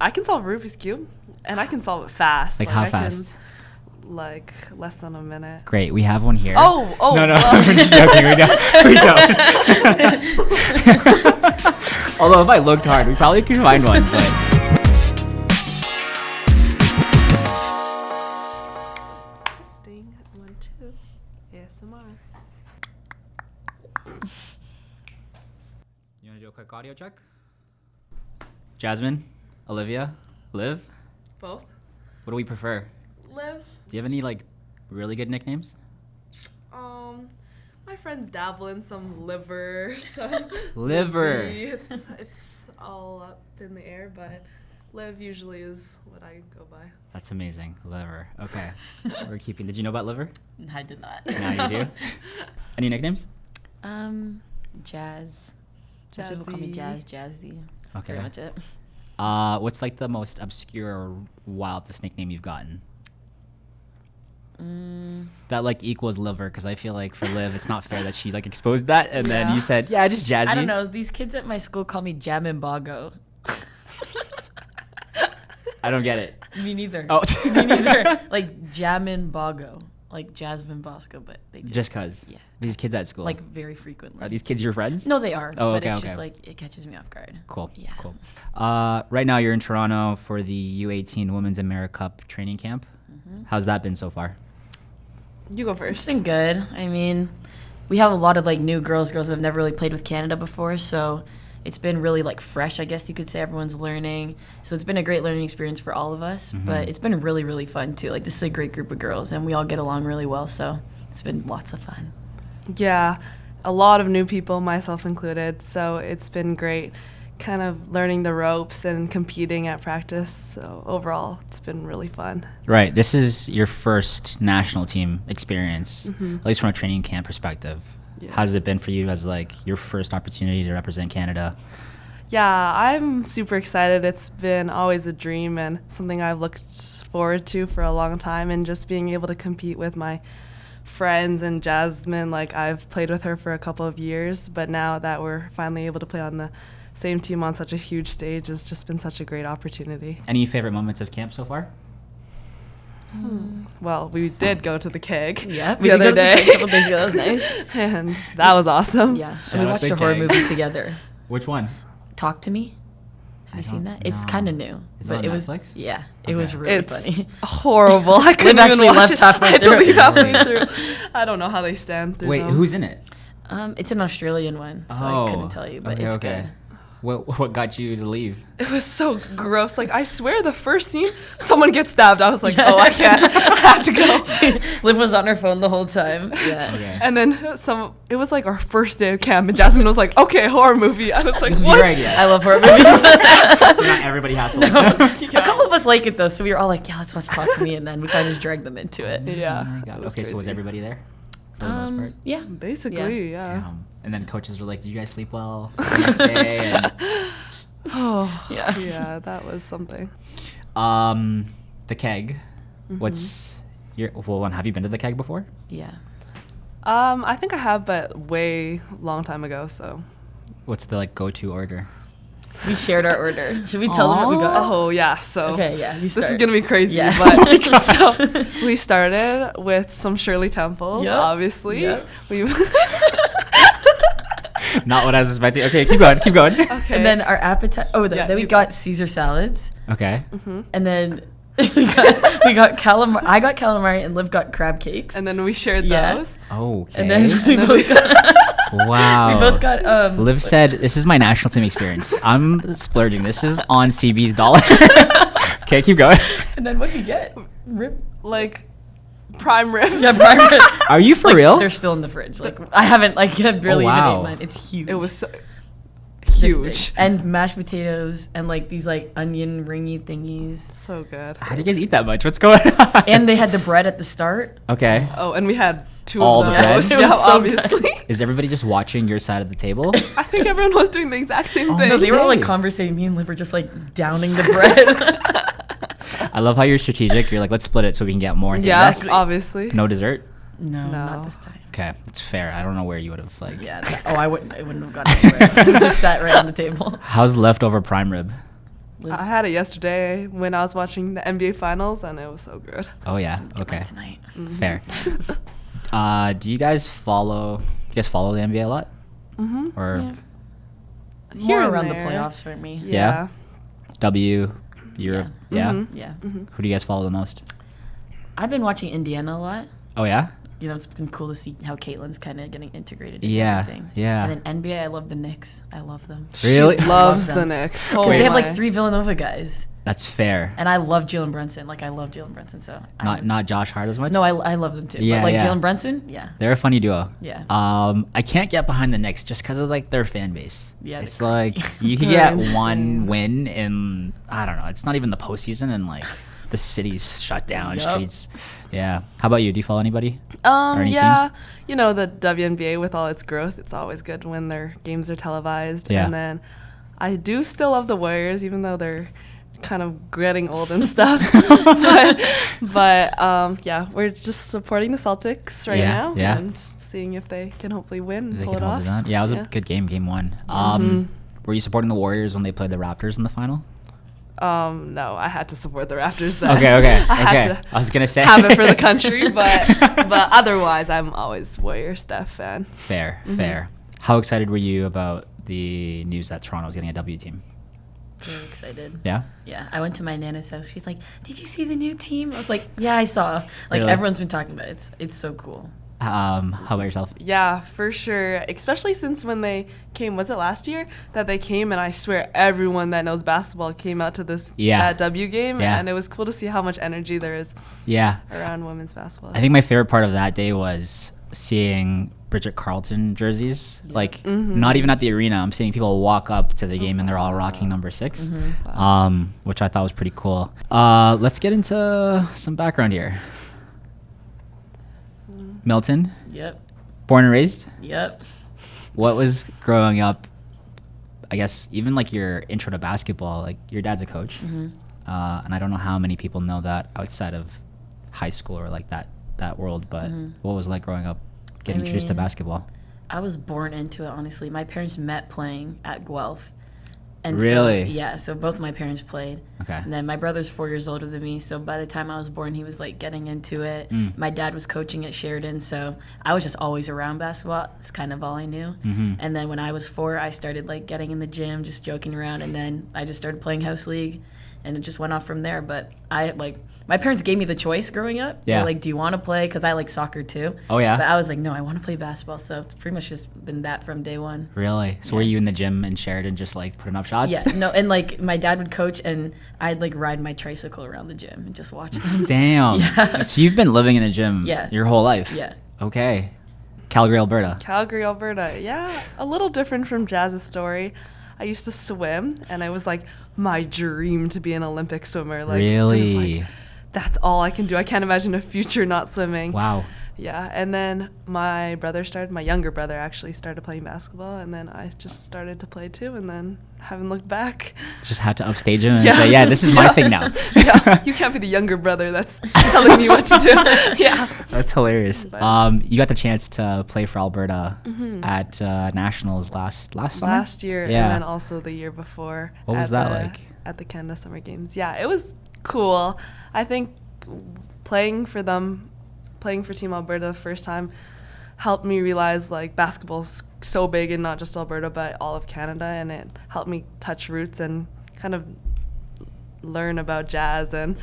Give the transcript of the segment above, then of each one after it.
I can solve Rubik's Cube, and I can solve it fast. Like how fast? Like less than a minute. Great, we have one here. Oh. No, Well. we're just joking. We don't. Although if I looked hard, we probably could find one. But Testing 1, 2, ASMR. You want to do a quick audio check? Jasmine, Olivia, Liv. Both. What do we prefer? Liv. Do you have any like really good nicknames? My friends dabble in some liver, some Liver. It's all up in the air, but Liv usually is what I go by. That's amazing. Liver. Okay. We're keeping. Did you know about liver? I did not. Now you do. Any nicknames? Jazz. Most people call me Jazzy. Jazzy. That's Okay. pretty much it. What's like the most obscure or wildest nickname you've gotten? That like equals liver, because I feel like for Liv, it's not fair that she like exposed that, and then Yeah. you said, yeah, just Jazzy. I don't know. These kids at my school call me Jasmine Boscoe. I don't get it. Me neither. Oh. Me neither. Like Jasmine Boscoe. Like Jasmine Boscoe, but they Just cause. Yeah. These kids at school. Like very frequently. Are these kids your friends? No, they are. Oh, but okay, it's okay. just like it catches me off guard. Cool. Yeah. Cool. Right now you're in Toronto for the U18 Women's AmeriCup training camp. How's that been so far? You go It's first. been good. I mean, we have a lot of like new girls that have never really played with Canada before, so it's been really like fresh, I guess you could say. Everyone's learning. So it's been a great learning experience for all of us, but it's been really, really fun too. Like this is a great group of girls and we all get along really well, so it's been lots of fun. Yeah, a lot of new people, myself included, so it's been great kind of learning the ropes and competing at practice. So overall, it's been really fun. Right. This is your first national team experience, at least from a training camp perspective. Yeah. How's it been for you as like your first opportunity to represent Canada? Yeah, I'm super excited. It's been always a dream and something I've looked forward to for a long time, and just being able to compete with my friends and Jasmine, like I've played with her for a couple of years, but now that we're finally able to play on the same team on such a huge stage has just been such a great opportunity. Any favorite moments of camp so far? Well, we did go to the keg Yeah, the other day. A couple days ago. That was nice. And that was awesome. Yeah, Shout and we out watched to a horror Keg. movie together. Which one? Talk to Me. Have you seen that? It's know. kind of new. Is it but on it was Netflix? Yeah, Okay. it was really It's funny. horrible. I couldn't even actually watch left it. halfway I had to through. leave halfway through. I don't know how they stand through Wait, them. who's in it? It's an Australian one, so I couldn't tell you, but it's good. What got you to leave? It was so gross. Like, I swear the first scene, someone gets stabbed. I was like, oh, I can't. I have to go. Liv was on her phone the whole time. Yeah. Okay. And then it was like our first day of camp, and Jasmine was like, okay, horror movie. I was like, This is what? your idea. I love horror movies. So not everybody has to like that. A couple of us like it though, so we were all like, yeah, let's watch Talk to Me, and then we kind of just dragged them into it. Yeah. Oh my God. it was Okay, so was crazy. everybody there for the most part? Yeah. Basically, yeah. And then coaches were like, "Did you guys sleep well the next day?" And Oh, Yeah. yeah, that was something. the keg. What's your one? Have you been to the keg before? Yeah. I think I have, but way long time ago, so. What's the like go-to order? We shared our order. Should we tell them what we got? Oh, yeah, so. Okay, yeah. You This start. is going to be crazy, Yeah. but so we started with some Shirley Temples, Yep. obviously. Yep. We Not what I was expecting. Okay, keep going. Keep going. Okay. And then our appetite. Oh, Yeah, then we you- got Caesar salads, Okay. and then we got calamari. I got calamari, and Liv got crab cakes. And then we shared Yeah. those. Okay. And then we then both got. wow. We both got. Liv said, "This is my national team experience. I'm splurging. This is on CB's dollar." Okay, keep going. And then what did we get? Rib. Like, prime ribs. Yeah, prime rib. Are you for Like, real? They're still in the fridge. Like I haven't barely even wow. ate mine. It's huge. It was so This big. huge. And mashed potatoes and like these like onion ringy thingies. So good. How do you guys eat that much? What's going on? And they had the bread at the start. Okay. Oh, and we had two All of the those. bread? It was Yeah, so obviously. Is everybody just watching your side of the table? I think everyone was doing the exact same thing. No, they were all like Okay. conversating. Me and Liv were just like downing the bread. I love how you're strategic. You're like, let's split it so we can get more. things. Yeah, Exactly. obviously. No dessert? No, No. not this time. Okay, it's fair. I don't know where you would have like. Yeah. I wouldn't have gotten anywhere. It just sat right on the table. How's leftover prime rib? Liv? I had it yesterday when I was watching the NBA Finals, and it was so good. Oh yeah. Get Okay. mine tonight. Fair. Do you guys follow the NBA a lot? Or Yeah. More Here and around the there. playoffs for me. Yeah. W, Europe? Yeah. Yeah. Who do you guys follow the most? I've been watching Indiana a lot. Oh yeah. You know, it's been cool to see how Caitlin's kind of getting integrated into Yeah. everything. Yeah. And then NBA, I love the Knicks. I love them. Really? She loves Love the them. Knicks. Because Oh they have my. like 3 Villanova guys. That's fair. And I love Jalen Brunson. Like, I love Jalen Brunson. So Not Josh Hart as much. No, I love them too. Yeah, But like yeah. Jalen Brunson, yeah. They're a funny duo. Yeah. I can't get behind the Knicks just because of like their fan base. Yeah, they're it's like crazy. you can They're get one insane. win in I don't know. It's not even the postseason and like the city's shut down, Yup. streets. Yeah. How about you? Do you follow anybody? Or any Yeah, teams? you know, the WNBA with all its growth, it's always good when their games are televised. Yeah. And then I do still love the Warriors, even though they're kind of getting old and stuff. but yeah, we're just supporting the Celtics right Yeah, now yeah. and seeing if they can hopefully win and They pull can it hold off. it down. Yeah, it was Yeah. a good game, game one. Were you supporting the Warriors when they played the Raptors in the final? No, I had to support the Raptors then. Okay. I had I was gonna say have it for the country, but otherwise, I'm always Warrior Steph fan. Fair, fair. How excited were you about the news that Toronto was getting a W team? Very excited. Yeah. Yeah, I went to my nana's house. She's like, "Did you see the new team?" I was like, "Yeah, I saw." Like Really? everyone's been talking about it. It's so cool. How about yourself? Yeah, for sure. Especially since when they came, was it last year that they came? And I swear everyone that knows basketball came out to that W game, Yeah. and it was cool to see how much energy there is Yeah. around women's basketball. I think my favorite part of that day was seeing Bridget Carlton jerseys. Like, not even at the arena. I'm seeing people walk up to the game and they're all rocking number 6, which I thought was pretty cool. Let's get into some background here. Milton, Yep. born and raised. Yep. What was growing up, I guess, even like your intro to basketball? Like, your dad's a coach. And I don't know how many people know that outside of high school or like that world, but what was it like growing up, getting introduced to mean, basketball? I was born into it, honestly. My parents met playing at Guelph. And Really? So, yeah, so both my parents played. Okay. And then my brother's 4 years older than me, so by the time I was born, he was like getting into it. My dad was coaching at Sheridan, so I was just always around basketball. It's kind of all I knew. And then when I was 4, I started like getting in the gym, just joking around, and then I just started playing house league, and it just went off from there. But my parents gave me the choice growing up. Yeah. They're like, do you want to play? Because I like soccer too. Oh, yeah? But I was like, no, I want to play basketball. So it's pretty much just been that from day one. Really? So were you in the gym in Sheridan just like putting up shots? Yeah, no, and like my dad would coach, and I'd like ride my tricycle around the gym and just watch them. Damn. Yeah. So you've been living in the gym Yeah. your whole life? Yeah. Okay. Calgary, Alberta. Calgary, Alberta. Yeah, a little different from Jazz's story. I used to swim, and it was like my dream to be an Olympic swimmer. Like, it was Really? like, that's all I can do. I can't imagine a future not swimming. Wow. Yeah, and then my younger brother actually started playing basketball, and then I just started to play too, and then haven't looked back. Just had to upstage him and Yeah. say, yeah, this is my thing now. Yeah, you can't be the younger brother that's telling me what to do. Yeah. That's hilarious. But- You got the chance to play for Alberta at Nationals last summer? Last year, Yeah. and then also the year before. What was that like? At the Canada Summer Games. Yeah, it was cool. I think playing for Team Alberta the first time helped me realize like basketball's so big in not just Alberta but all of Canada, and it helped me touch roots and kind of learn about jazz and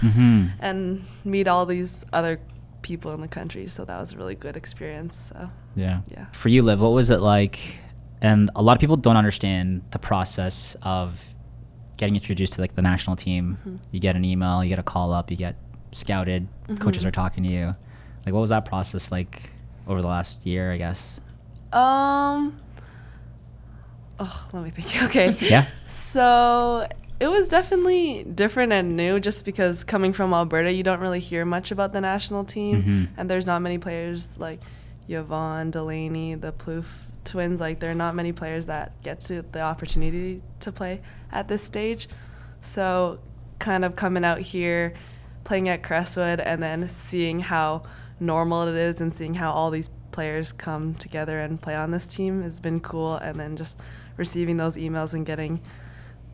meet all these other people in the country. So that was a really good experience. So Yeah. yeah. For you, Liv, what was it like? And a lot of people don't understand the process of getting introduced to like the national team. You get an email, you get a call up, you get scouted, coaches are talking to you. Like, what was that process like over the last year, I guess? Let me think. Okay. Yeah. So it was definitely different and new just because coming from Alberta, you don't really hear much about the national team. And there's not many players like Yvonne, Delaney, the Plouffe twins. Like, there are not many players that get to the opportunity to play at this stage. So kind of coming out here, playing at Crestwood, and then seeing how normal it is and seeing how all these players come together and play on this team has been cool. And then just receiving those emails and getting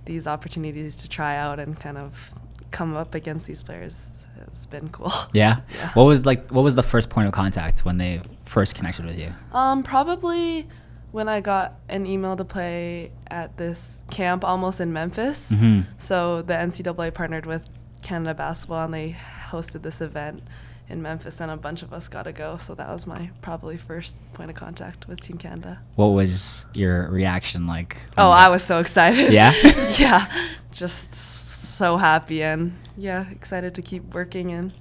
these opportunities to try out and kind of come up against these players has been cool. Yeah. What was the first point of contact when they first connected with you? Probably when I got an email to play at this camp almost in Memphis. So the NCAA partnered with Canada Basketball and they hosted this event in Memphis and a bunch of us got to go. So that was my probably first point of contact with Team Canada. What was your reaction like? Oh, I was so excited. Yeah? Yeah. Just so happy and excited to keep working and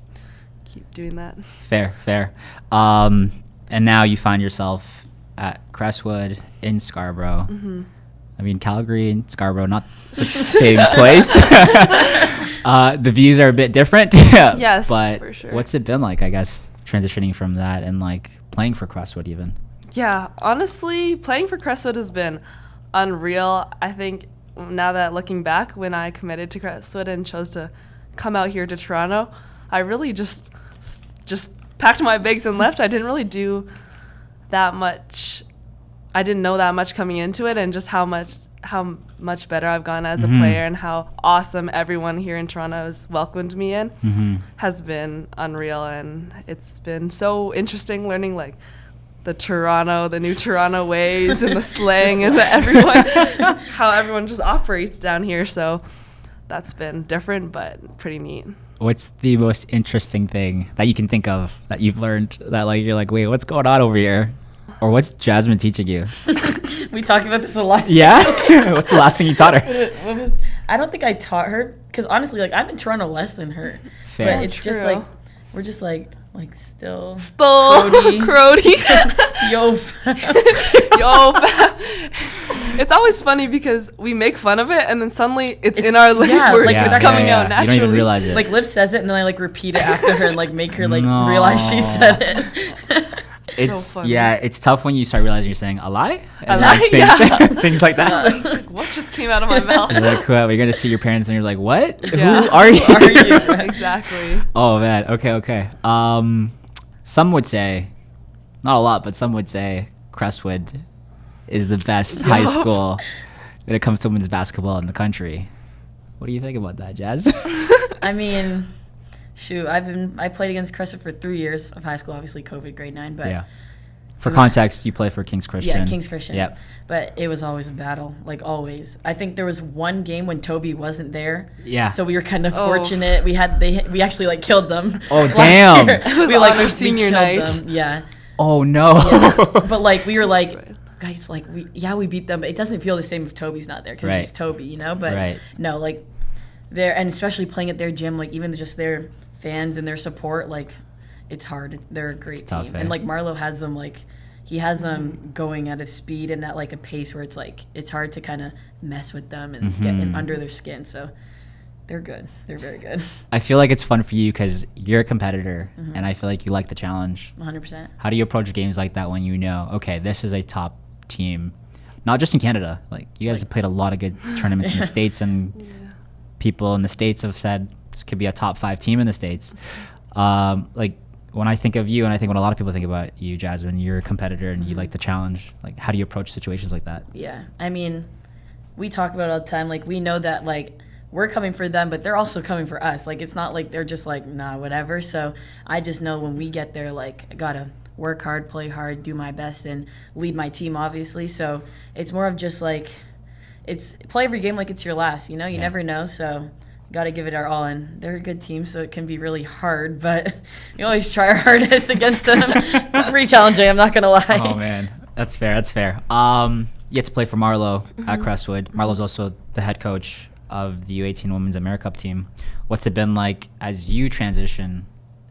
keep doing that. Fair. And now you find yourself at Crestwood in Scarborough. I mean, Calgary and Scarborough, not the same place. The views are a bit different. Yes, but for sure. What's it been like, I guess, transitioning from that and like playing for Crestwood even? Yeah, honestly, playing for Crestwood has been unreal. I think now that looking back, when I committed to Crestwood and chose to come out here to Toronto, I really just packed my bags and left. I didn't really do that much. I didn't know that much coming into it, and just how much better I've gone as a player and how awesome everyone here in Toronto has welcomed me in has been unreal. And it's been so interesting learning like the new Toronto ways and the slang and how everyone just operates down here. So that's been different but pretty neat. What's the most interesting thing that you can think of that you've learned that like you're like, wait, what's going on over here? Or what's Jasmine teaching you? We talk about this a lot. Yeah? What's the last thing you taught her? I don't think I taught her, because honestly, like, I'm in Toronto less than her. Fair. But it's True. just like, we're just like still Crody. Yo. It's always funny because we make fun of it and then suddenly it's in our language. like, it's coming out naturally. You don't even realize it. Like, Liv says it and then I like repeat it after her and like make her like realize she said it. It's so funny. Yeah, it's tough when you start realizing you're saying a lie. And lie? Things like that. Like, what just came out of my mouth? You're like, well, you're gonna see your parents and you're like, what? Yeah. Who are you? Who are you? Exactly. Oh man. Okay. Some would say, not a lot, but some would say Crestwood is the best high school when it comes to women's basketball in the country. What do you think about that, Jazz? I mean, shoot, I played against Crestwood for 3 years of high school, obviously COVID grade 9, but yeah. For context, you play for King's Christian. Yeah, King's Christian. Yep. But it was always a battle, like always. I think there was one game when Toby wasn't there. Yeah. So we were kind of fortunate. We actually like killed them. Oh last damn! year. It was we on our senior night. Them. Yeah. Oh no! Yeah. But like we were like, guys, like we beat them, but it doesn't feel the same if Toby's not there because he's Toby, you know. But no, like there, and especially playing at their gym, like even just their fans and their support, like it's hard. They're a great team, tough, and like Marlo has them like. He has them going at a speed and at like a pace where it's like it's hard to kind of mess with them and get in under their skin. So they're good. They're very good. I feel like it's fun for you because you're a competitor, and I feel like you like the challenge. 100%. How do you approach games like that when you know, okay, this is a top team, not just in Canada? Like you guys have played a lot of good tournaments in the States, and people in the States have said this could be a top 5 team in the States. Like. When I think of you, and I think when a lot of people think about you, Jasmine, you're a competitor and you like the challenge. Like, how do you approach situations like that? Yeah, I mean, we talk about it all the time. Like, we know that, like, we're coming for them, but they're also coming for us. Like, it's not like they're just like, nah, whatever. So I just know when we get there, like, I gotta work hard, play hard, do my best, and lead my team, obviously. So it's more of just, like, it's play every game like it's your last, you know? You never know, so... Got to give it our all, and they're a good team, so it can be really hard, but we always try our hardest against them. It's pretty challenging, I'm not going to lie. Oh, man. That's fair. You get to play for Marlo at Crestwood. Marlo's also the head coach of the U18 Women's AmeriCup team. What's it been like as you transition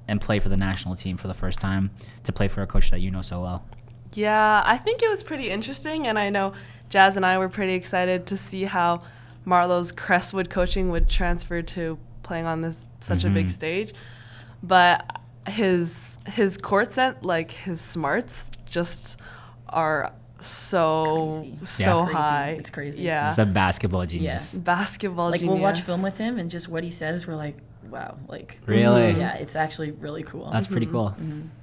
and play for the national team for the first time to play for a coach that you know so well? Yeah, I think it was pretty interesting, and I know Jazz and I were pretty excited to see how Marlo's Crestwood coaching would transfer to playing on such a big stage. But his court sense, like his smarts, just are so high. It's crazy. Yeah. He's a basketball genius. Yeah. Basketball like, genius. we'll watch film with him, and just what he says, we're like, wow. Like, really? Yeah, it's actually really cool. That's pretty cool.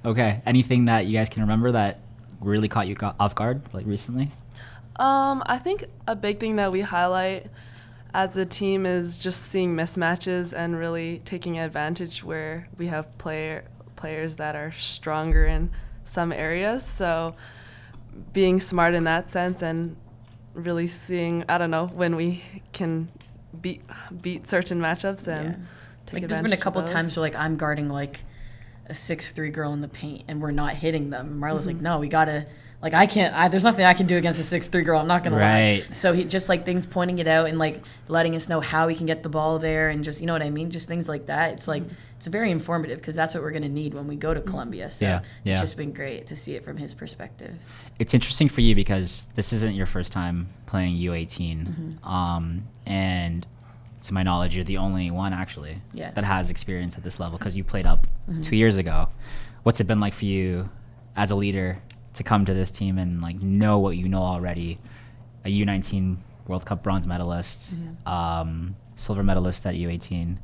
Okay. Anything that you guys can remember that really caught you off guard, like recently? I think a big thing that we highlight as a team is just seeing mismatches and really taking advantage where we have players that are stronger in some areas. So being smart in that sense and really seeing, I don't know, when we can beat certain matchups and take advantage. There's been a couple of those. times where like I'm guarding like a 6'3" girl in the paint and we're not hitting them. And Marlo's like, no, we gotta. Like, there's nothing I can do against a 6'3" girl. I'm not going to lie. So he just, like, things pointing it out and, like, letting us know how we can get the ball there and just, you know what I mean? Just things like that. It's, like, it's very informative because that's what we're going to need when we go to Colombia. So it's just been great to see it from his perspective. It's interesting for you because this isn't your first time playing U18. And to my knowledge, you're the only one, actually, that has experience at this level because you played up 2 years ago. What's it been like for you as a leader to come to this team and like know what you know already? A U19 World Cup bronze medalist, silver medalist at U18.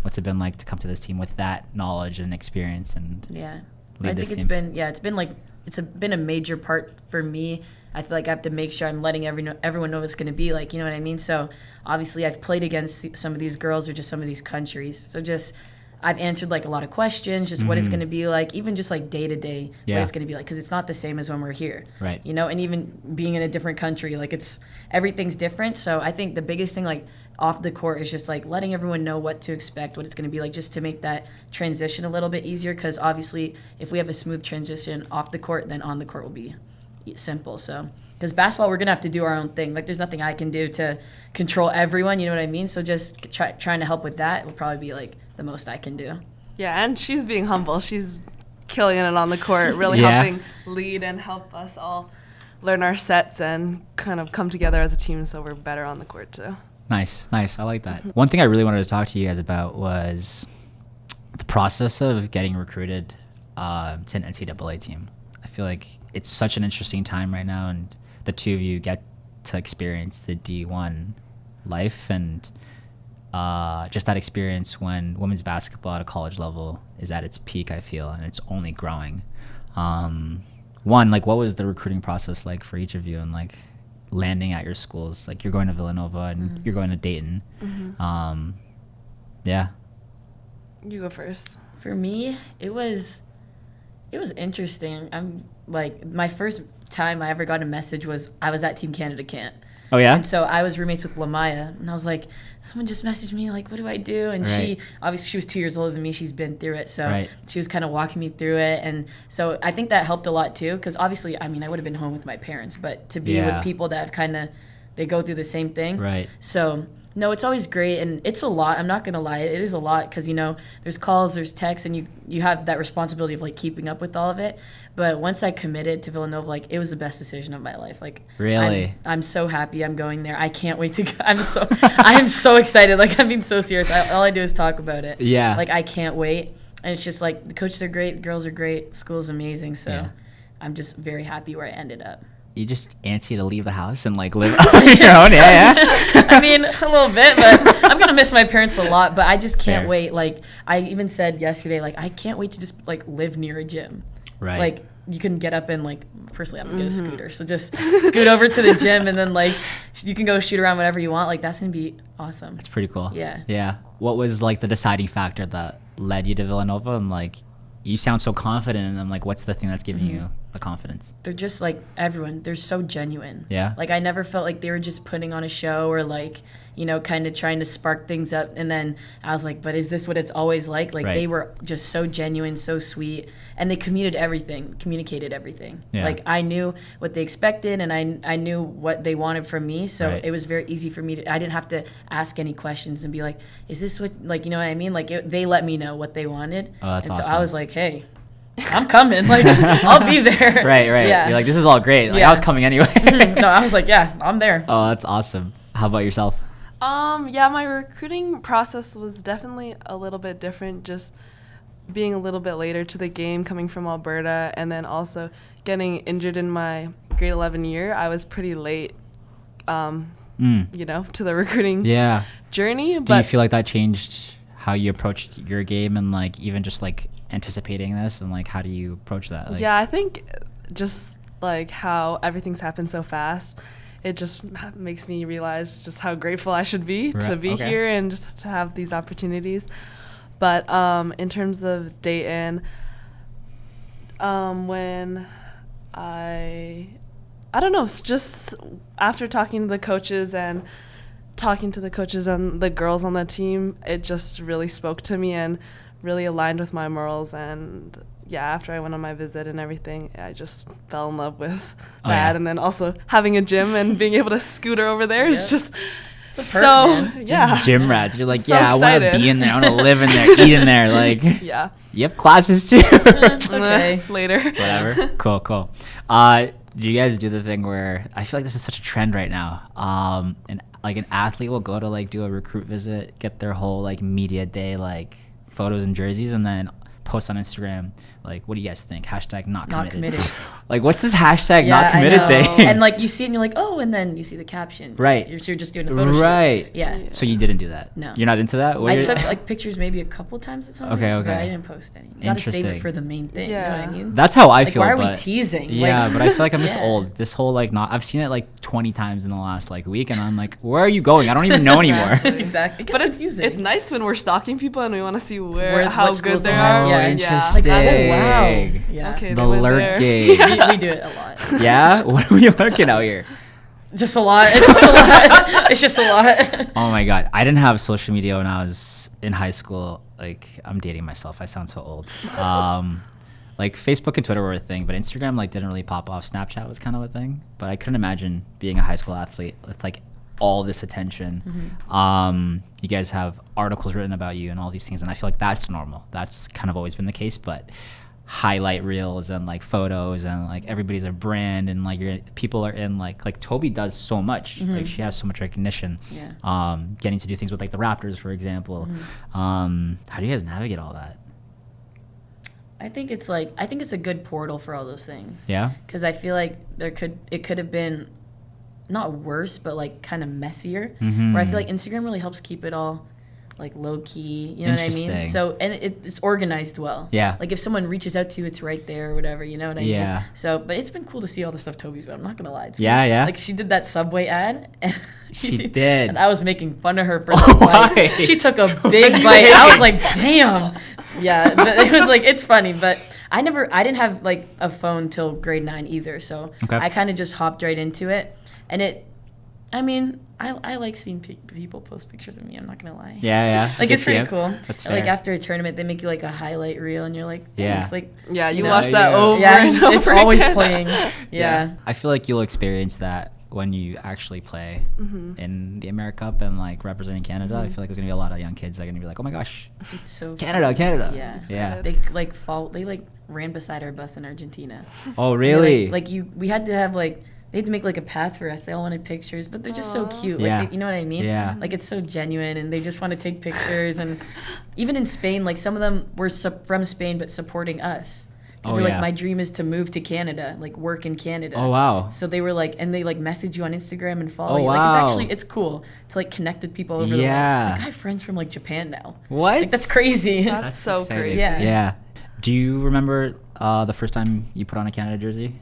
What's it been like to come to this team with that knowledge and experience and I think it's been a major part for me. I feel like I have to make sure I'm letting everyone know what it's going to be like, you know what I mean? So obviously I've played against some of these girls or just some of these countries. So just I've answered like a lot of questions, just what it's going to be like, even just like day to day what it's going to be like, because it's not the same as when we're here, right? You know, and even being in a different country, like everything's different. So I think the biggest thing like off the court is just like letting everyone know what to expect, what it's going to be like, just to make that transition a little bit easier. Because obviously, if we have a smooth transition off the court, then on the court will be simple. So because basketball, we're gonna have to do our own thing. Like there's nothing I can do to control everyone. You know what I mean? So just trying to help with that will probably be like the most I can do. Yeah, and she's being humble. She's killing it on the court, really helping lead and help us all learn our sets and kind of come together as a team so we're better on the court too. Nice. I like that. One thing I really wanted to talk to you guys about was the process of getting recruited to an NCAA team. I feel like it's such an interesting time right now, and the two of you get to experience the D1 life and just that experience when women's basketball at a college level is at its peak, I feel, and it's only growing. One, like, what was the recruiting process like for each of you and, like, landing at your schools? Like, you're going to Villanova and you're going to Dayton. Yeah. You go first. For me, it was interesting. I'm, like, my first time I ever got a message was I was at Team Canada camp. Oh, yeah? And so I was roommates with Lamaya, and I was like, someone just messaged me, like, what do I do? And she, obviously, she was 2 years older than me. She's been through it. So she was kind of walking me through it. And so I think that helped a lot, too, because obviously, I mean, I would have been home with my parents, but to be with people that have kind of, they go through the same thing. Right. So, no, it's always great, and it's a lot. I'm not going to lie. It is a lot because, you know, there's calls, there's texts, and you have that responsibility of, like, keeping up with all of it. But once I committed to Villanova, like, it was the best decision of my life. Like, really, I'm so happy I'm going there. I can't wait to go. I am so excited. Like, I'm being so serious. All I do is talk about it. Yeah. Like, I can't wait. And it's just like the coaches are great, the girls are great, school's amazing. So I'm just very happy where I ended up. You just antsy to leave the house and, like, live on your own? Yeah. I mean, a little bit, but I'm going to miss my parents a lot. But I just can't wait. Like, I even said yesterday, like, I can't wait to just, like, live near a gym. Right. Like, you can get up and, like, personally, I'm going to get a scooter. So just scoot over to the gym and then, like, you can go shoot around whatever you want. Like, that's going to be awesome. That's pretty cool. Yeah. Yeah. What was, like, the deciding factor that led you to Villanova? And, like, you sound so confident in them. Like, what's the thing that's giving you the confidence? They're just, like, everyone. They're so genuine. Yeah. Like, I never felt like they were just putting on a show or, like, you know, kind of trying to spark things up. And then I was like, but is this what it's always like? Like, they were just so genuine, so sweet. And they communicated everything. Yeah. Like, I knew what they expected, and I knew what they wanted from me. So it was very easy for me I didn't have to ask any questions and be like, is this what, like, you know what I mean? Like, they let me know what they wanted. Oh, that's awesome. So I was like, hey, I'm coming. Like, I'll be there. Right. Yeah. You're like, this is all great. Like, I was coming anyway. No, I was like, yeah, I'm there. Oh, that's awesome. How about yourself? Yeah, my recruiting process was definitely a little bit different, just being a little bit later to the game, coming from Alberta, and then also getting injured in my grade 11 year. I was pretty late, you know, to the recruiting journey. Do you feel like that changed how you approached your game and, like, even just, like, anticipating this, and, like, how do you approach that? Like, yeah, I think just, like, how everything's happened so fast, it just makes me realize just how grateful I should be to be Okay. here and just to have these opportunities. But in terms of Dayton, when I don't know, just after talking to the coaches and the girls on the team, it just really spoke to me and really aligned with my morals. And yeah, after I went on my visit and everything, I just fell in love with that. yeah. And then also having a gym and being able to scooter over there is just It's a perk, so man. yeah. Gym rats. You're like, So I want to excited. be in there. I want to live in there, eat in there. Like, Yeah. you have classes too. It's okay. Later. Whatever. Cool. Do you guys do the thing where I feel like this is such a trend right now? And like an athlete will go to like do a recruit visit, get their whole like media day like photos and jerseys, and then post on Instagram like, what do you guys think? Hashtag not committed. Like, what's this hashtag not committed I know. thing? And like you see it and you're like, oh, and then you see the caption. Right. You're just doing a photo shoot. Right. Yeah. So you didn't do that? No. You're not into that? I took like pictures maybe a couple times at some Okay, events, okay. but I didn't post any. You gotta save Interesting. it for the main thing. Yeah. You know what I mean? That's how I like, feel. why are we but- teasing? Yeah, Like, but I feel like I'm just yeah. old. This whole like not. I've seen it like 20 times in the last like week, and I'm like, where are you going? I don't even know anymore. Exactly. It gets But confusing. it's nice when we're stalking people and we want to see Where- how what good schools they they are. are. Yeah. Interesting. Like, oh, wow. Yeah. Okay, The they went lurk there. game. we do it a lot. Yeah? What are we lurking out here? Just a lot. It's just a lot. It's just a lot. Oh my god. I didn't have social media when I was in high school. Like, I'm dating myself. I sound so old. Like Facebook and Twitter were a thing, but Instagram like didn't really pop off. Snapchat was kind of a thing. But I couldn't imagine being a high school athlete with like all this attention. You guys have articles written about you and all these things, and I feel like that's normal. That's kind of always been the case, but highlight reels and like photos and like everybody's a brand and like people are in like Toby does so much. Like she has so much recognition. Yeah. Getting to do things with like the Raptors, for example. How do you guys navigate all that? I think it's a good portal for all those things. Yeah. Because I feel like it could have been not worse, but like kind of messier. Where I feel like Instagram really helps keep it all like low key. You know what I mean? Interesting. So and it's organized well. Yeah. Like if someone reaches out to you, it's right there or whatever. You know what I Yeah. mean? So, but it's been cool to see all the stuff Toby's doing. I'm not gonna lie. It's Yeah, been- yeah. Like she did that Subway ad, and She did. and I was making fun of her for Oh, the bite. why? She took a big bite. I was like, damn. Yeah, but it was like it's funny, but I didn't have like a phone till grade 9 either, so Okay. I kind of just hopped right into it, and I mean, I like seeing people post pictures of me. I'm not gonna lie. Yeah. Like it's pretty Yeah. cool. That's Like fair. after a tournament, they make you like a highlight reel, and you're like, Yeah. thanks. Like Yeah, you know, watch that yeah. over yeah, and over it's always again. playing. Yeah. I feel like you'll experience that when you actually play in the AmeriCup and like representing Canada. I feel like there's gonna be a lot of young kids that are gonna be like, oh my gosh, It's so Canada. Yeah. Yeah. They like ran beside our bus in Argentina. Oh They, really? we had to have like they had to make like a path for us. They all wanted pictures, but they're just so Aw. cute. Yeah. Like you know what I mean? Yeah. Like it's so genuine, and they just want to take pictures. And even in Spain, like some of them were from Spain but supporting us. Because Oh, they're yeah. like, my dream is to move to Canada, like work in Canada. Oh wow. So they were like, and they like message you on Instagram and follow Oh, you. Like wow. it's cool to like connect with people over Yeah. the world. Like I have friends from like Japan now. What? Like that's crazy. That's so exciting. crazy. Yeah. Yeah. Do you remember the first time you put on a Canada jersey?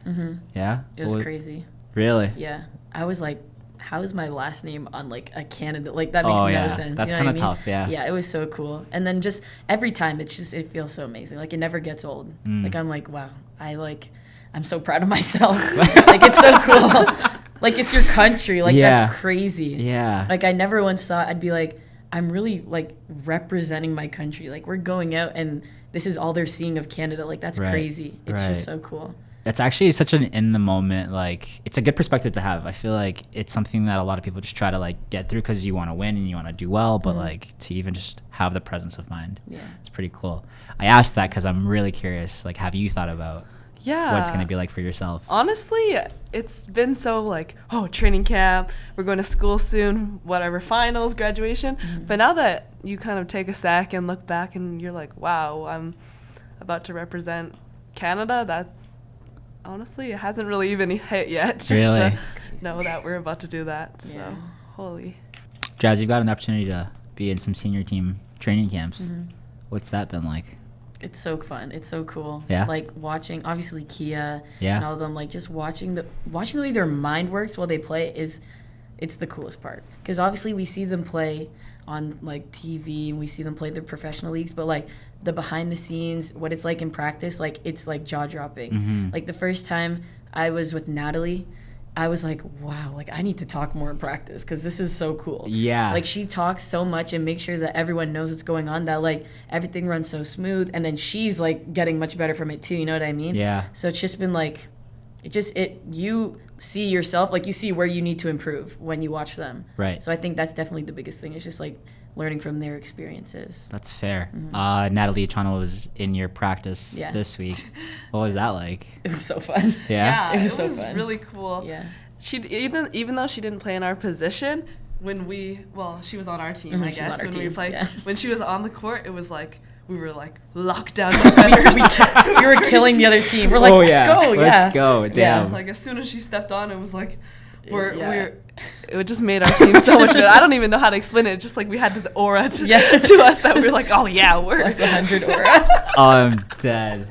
Yeah. It was What crazy. Really? Yeah. I was like, how is my last name on like a Canada? Like that makes Oh, no yeah. sense. That's you know what I kinda mean? tough, yeah. Yeah, it was so cool. And then just every time it feels so amazing. Like it never gets old. Like I'm like, wow, I'm so proud of myself. Like it's so cool. Like it's your country. Like Yeah. that's crazy. Yeah. Like I never once thought I'd be like, I'm really like representing my country. Like we're going out and this is all they're seeing of Canada. Like that's Right. crazy. It's Right. just so cool. It's actually such an in the moment, like it's a good perspective to have. I feel like it's something that a lot of people just try to like get through because you want to win and you want to do well, but like to even just have the presence of mind. Yeah. It's pretty cool. I asked that because I'm really curious. Like, have you thought about Yeah. what it's gonna be like for yourself? Honestly, it's been so like, oh, training camp, we're going to school soon, whatever, finals, graduation. But now that you kind of take a sec and look back and you're like, wow, I'm about to represent Canada, that's honestly, it hasn't really even hit yet. Just Really? to It's crazy. know that we're about to do that. So, Yeah. holy. Jazz, you've got an opportunity to be in some senior team training camps. What's that been like? It's so fun. It's so cool. Yeah. Like watching, obviously Kia Yeah. and all of them. Like just watching the way their mind works while they play it's the coolest part. Because obviously we see them play on like TV and we see them play the professional leagues, but like the behind the scenes, what it's like in practice, like it's like jaw dropping. Mm-hmm. Like the first time I was with Natalie, I was like, wow, like I need to talk more in practice because this is so cool. Yeah. Like she talks so much and makes sure that everyone knows what's going on, that like everything runs so smooth, and then she's like getting much better from it too, you know what I mean? Yeah. So it's just been like, you see yourself, like you see where you need to improve when you watch them. Right. So I think that's definitely the biggest thing. It's just like learning from their experiences. That's fair. Mm-hmm. Natalie Cho was in your practice this week. What was that like? It was so fun. Yeah? It was so fun. really cool. Yeah. She even though she didn't play in our position, she was on our team, I She was guess, on our when team, we played. yeah. When she was on the court, it was like we were like locked down defenders. We were killing the other team. We're like, let's go. Let's go. Damn. Like as soon as she stepped on, it was like Yeah. it just made our team so much better. I don't even know how to explain it. Just like we had this aura to us that we were like, oh yeah, we're Plus 100 aura. I'm dead.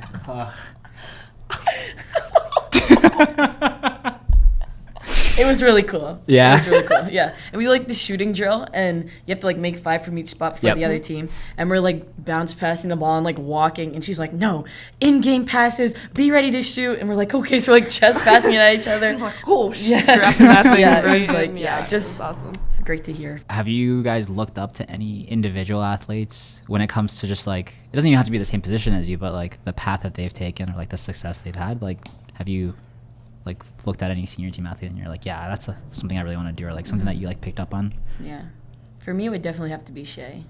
It was really cool. Yeah? It was really cool, yeah. And we like the shooting drill, and you have to like make 5 from each spot for the other team. And we're like bounce passing the ball and like walking, and she's like, no, in-game passes, be ready to shoot. And we're like, okay, so like chest passing it at each other. like, oh shit, Yeah. grabbing that thing. Yeah, it right? was like, And yeah, it just was awesome. It's great to hear. Have you guys looked up to any individual athletes when it comes to just like, it doesn't even have to be the same position as you, but like the path that they've taken or like the success they've had? Like, have you like looked at any senior team athlete and you're like, yeah, that's something I really want to do, or like something that you like picked up on? Yeah. For me, it would definitely have to be Shay.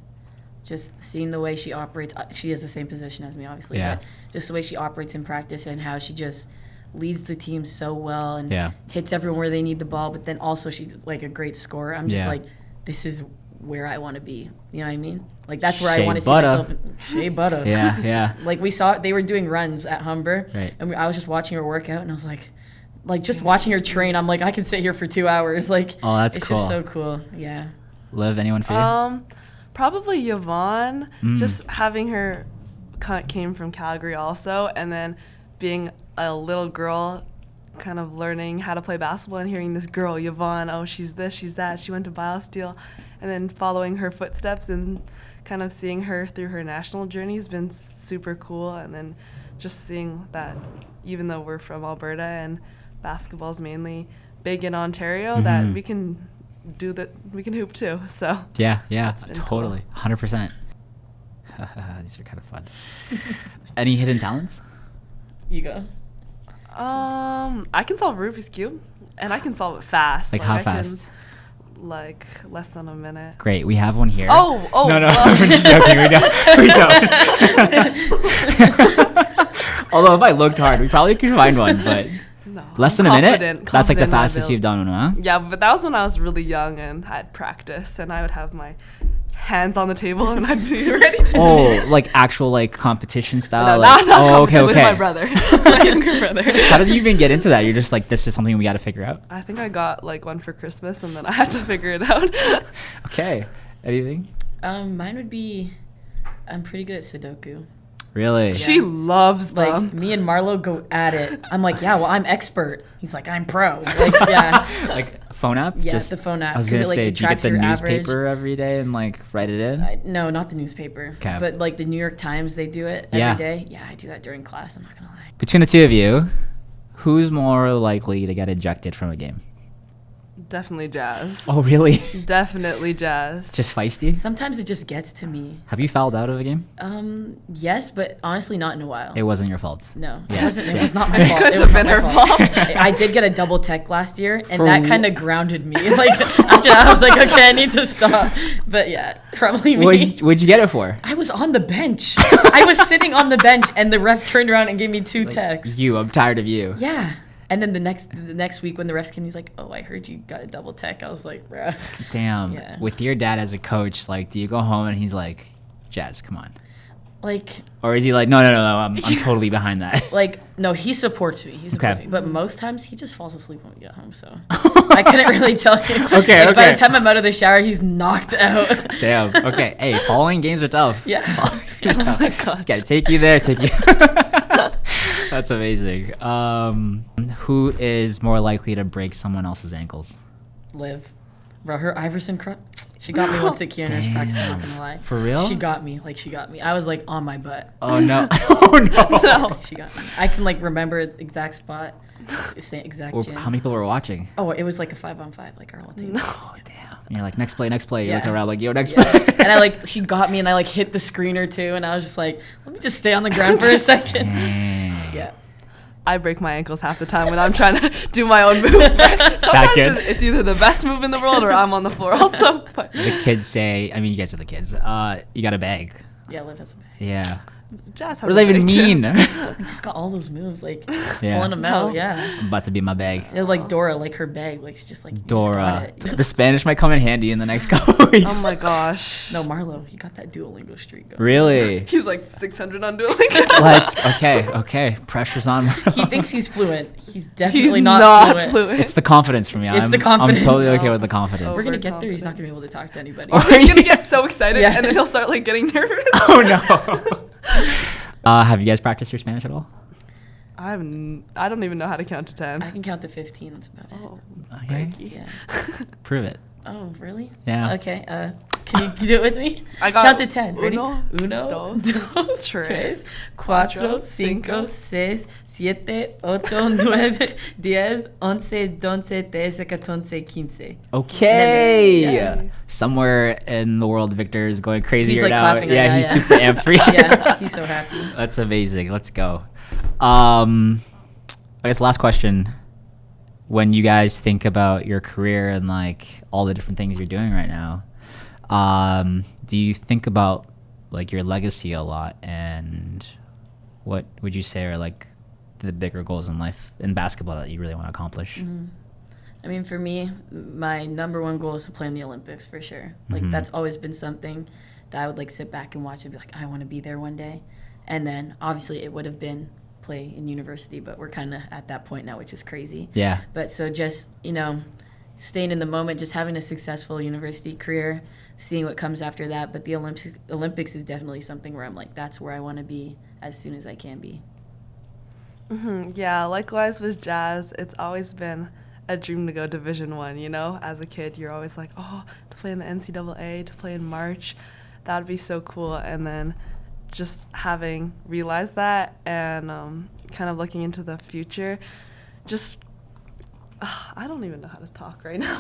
Just seeing the way she operates. She has the same position as me, obviously. Yeah. But just the way she operates in practice and how she just leads the team so well and Yeah. hits everyone where they need the ball. But then also she's like a great scorer. I'm just Yeah. like, this is where I want to be. You know what I mean? Like that's where Shea I want to see Butter. myself. Shea Butter. Yeah, yeah. Like we saw, they were doing runs at Humber. Right. And I was just watching her work out, and I was like just watching her train, I'm like, I can sit here for 2 hours. Like, Oh, that's it's cool. just so cool. Yeah. Liv, anyone for you? Probably Yvonne. Just having her came from Calgary also, and then being a little girl, kind of learning how to play basketball and hearing this girl Yvonne, oh she's this, she's that. She went to BioSteel, and then following her footsteps and kind of seeing her through her national journey has been super cool. And then just seeing that even though we're from Alberta and basketball's mainly big in Ontario, that we can we can hoop too. So Yeah, that's been totally, 100%. These are kind of fun. Any hidden talents? You go. I can solve Rubik's Cube, and I can solve it fast. Like how I fast? Can, like less than a minute. Great, we have one here. Oh, No, well. we're just joking. We don't. Although if I looked hard, we probably could find one, but No, less than I'm a minute? confident That's like the in my fastest ability. you've done one, huh? Yeah, but that was when I was really young and had practice, and I would have my hands on the table and I'd be ready to Oh, like actual like competition style? No, like, not okay, with okay. my brother, my younger brother. How did you even get into that? You're just like, this is something we got to figure out. I think I got like one for Christmas, and then I had to figure it out. Okay. Anything? Mine would be, I'm pretty good at Sudoku. Really? She loves Like them. me and Marlo go at it. I'm like, yeah, well, I'm expert. He's like, I'm pro. Like, yeah, Like phone app? yeah, Just, the phone app. I was 'cause gonna it, like, say, do you get tracks the your newspaper average. every day and like write it in? No, not the newspaper. Okay. But like the New York Times, they do it Yeah. every day. Yeah, I do that during class. I'm not gonna lie. Between the two of you, who's more likely to get ejected from a game? Definitely Jazz. Oh, really? Definitely Jazz. Just feisty? Sometimes it just gets to me. Have you fouled out of a game? Yes, but honestly, not in a while. It wasn't your fault. No, Yeah. it wasn't. It was not my It fault. could It have was been not her my fault. fault. I did get a double tech last year, and For that kind wh- of grounded me. Like after that, I was like, okay, I need to stop. But yeah, probably me. What'd you get it for? I was on the bench. I was sitting on the bench, and the ref turned around and gave me two techs. I'm tired of you. Yeah. And then the next week when the refs came, he's like, "Oh, I heard you got a double tech." I was like, "Bruh." Damn. Yeah. With your dad as a coach, like, do you go home and he's like, Jazz, come on. Like, Or is he like, no, I'm totally behind that? like, no, he supports me. He supports Okay. me. But most times he just falls asleep when we get home. So I couldn't really tell you. Okay, Like, by okay. the time I'm out of the shower, he's knocked out. Damn. Okay. Hey, following games are tough. Yeah. Following games are tough. my gosh. Just gotta take you there. Take you. That's amazing. Who is more likely to break someone else's ankles? Liv. Bro, her Iverson crutch. She got me once at Kieran's practice, I'm not gonna lie. For real? She got me. Like, she got me. I was, like, on my butt. Oh, no. Oh, no. No. She got me. I can, like, remember the exact spot, exact Or gym. how many people were watching? Oh, it was, like, a 5-on-5, like, our whole team. Oh, damn. And you're like, next play. You're Yeah. looking around like, yo, next Yeah. play. And I, like, she got me, and I, like, hit the screen or two, and I was just like, let me just stay on the ground for a second. Dang. Yeah. I break my ankles half the time when I'm trying to do my own move. Sometimes good? it's either the best move in the world or I'm on the floor also. But The kids say, I mean, you get to the kids. You got a bag. Yeah, Liv has a bag. Yeah. Jazz What does that even mean? I just got all those moves, like, just Yeah. pulling them out, No. yeah. I'm about to be my bag. Yeah, like Dora, like her bag, like she just like you just got Dora. it. The Spanish might come in handy in the next couple weeks. Oh my gosh. No, Marlo, he got that Duolingo streak going. Really? He's like 600 on Duolingo. Okay. Pressure's on. He thinks he's fluent. He's He's definitely not fluent. fluent. It's the confidence for me. It's the confidence. I'm totally okay with the confidence. We're gonna We're get there. He's not confident. gonna be able to talk to anybody. Or he's gonna get so excited Yeah. and then he'll start like getting nervous. Oh no. Have you guys practiced your Spanish at all? I don't even know how to count to 10. I can count to 15. That's about it. Oh, Okay. Yeah. Prove it. Oh, really? Yeah. Okay. Can you do it with me? I got Count to 10. Ready? uno, dos, tres, cuatro, cuatro, cinco, cinco, seis, siete, ocho, nueve, 10, 11, 12, 13, 14, 15. Okay. Yeah. Somewhere in the world, Victor is going crazy He's, right like, now. clapping right Yeah, now, he's yeah. super amped for you. Yeah, he's so happy. That's amazing. Let's go. I guess last question. When you guys think about your career and like all the different things you're doing right now, do you think about like your legacy a lot, and what would you say are like the bigger goals in life in basketball that you really want to accomplish? Mm-hmm. I mean, for me, my number one goal is to play in the Olympics for sure. Like, that's always been something that I would like sit back and watch and be like, I want to be there one day. And then obviously it would have been play in university, but we're kind of at that point now, which is crazy. Yeah. But so just, staying in the moment, just having a successful university career, seeing what comes after that. But the Olympics is definitely something where I'm like, that's where I want to be as soon as I can be. Yeah, likewise with Jazz, it's always been a dream to go Division I, As a kid, you're always like, oh, to play in the NCAA, to play in March, that would be so cool. And then just having realized that and kind of looking into the future, just I don't even know how to talk right now.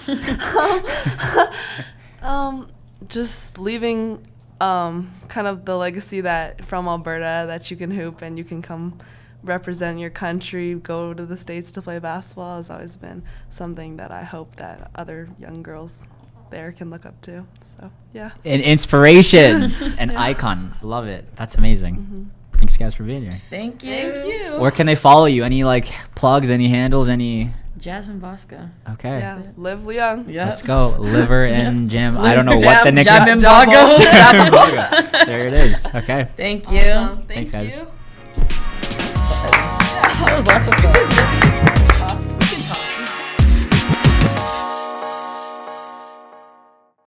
Just leaving kind of the legacy that from Alberta, that you can hoop and you can come represent your country, go to the States to play basketball, has always been something that I hope that other young girls there can look up to. So yeah. An inspiration, an icon. Love it. That's amazing. Thanks guys for being here. Thank you. Thank you. Where can they follow you? Any like plugs, any handles, any? Jasmine Boscoe. Okay. Yeah, Liv Leung. Yeah. Let's go. Liver and Jim. I don't know Jam- what the nickname. Jasmine Boscoe. There it is. Okay. Thank you. Awesome. Thanks, guys. you. That was lots of fun.